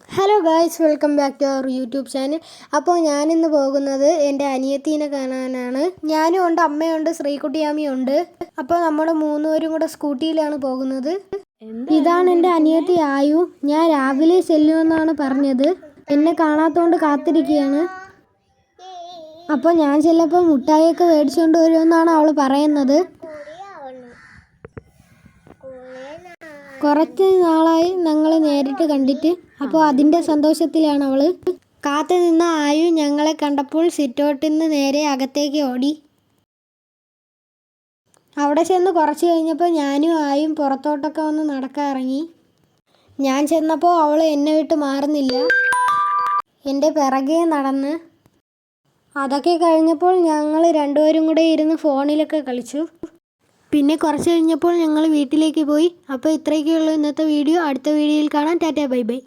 Hello guys, welcome back to our YouTube channel. അപ്പോൾ ഞാനിന്ന് പോകുന്നത് എൻ്റെ അനിയത്തീനെ കാണാനാണ്. ഞാനും ഉണ്ട്, അമ്മയുണ്ട്, ശ്രീകുട്ടിയാമ്മയുണ്ട്. അപ്പോൾ നമ്മൾ മൂന്നുപേരും കൂടെ സ്കൂട്ടിയിലാണ് പോകുന്നത്. ഇതാണ് എൻ്റെ അനിയത്തി ആയു. ഞാൻ രാവിലെ ചെല്ലുമെന്നാണ് പറഞ്ഞത്. എന്നെ കാണാത്തതുകൊണ്ട് കാത്തിരിക്കുകയാണ്. അപ്പോൾ ഞാൻ ചെല്ലപ്പോൾ മുട്ടായിയൊക്കെ മേടിച്ചുകൊണ്ട് വരുമെന്നാണ് അവൾ പറയുന്നത്. കുറച്ച് നാളായി ഞങ്ങൾ നേരിട്ട് കണ്ടിട്ട്. അപ്പോൾ അതിൻ്റെ സന്തോഷത്തിലാണ് അവൾ. കാത്തു നിന്ന ആയു ഞങ്ങളെ കണ്ടപ്പോൾ സിറ്റൗട്ടിൽ നിന്ന് നേരെ അകത്തേക്ക് ഓടി. അവിടെ ചെന്ന് കുറച്ച് കഴിഞ്ഞപ്പോൾ ഞാനും ആയും പുറത്തോട്ടൊക്കെ വന്ന് നടക്കാൻ ഇറങ്ങി. ഞാൻ ചെന്നപ്പോൾ അവൾ എന്നെ വിട്ട് മാറുന്നില്ല, എൻ്റെ പിറകെ നടന്ന്. അതൊക്കെ കഴിഞ്ഞപ്പോൾ ഞങ്ങൾ രണ്ടുപേരും കൂടെ ഇരുന്ന് ഫോണിലൊക്കെ കളിച്ചു. പിന്നെ കുറച്ച് കഴിഞ്ഞപ്പോൾ ഞങ്ങൾ വീട്ടിലേക്ക് പോയി. അപ്പോൾ ഇത്രയൊക്കെയുള്ളൂ ഇന്നത്തെ വീഡിയോ. അടുത്ത വീഡിയോയിൽ കാണാം. Tata, bye bye.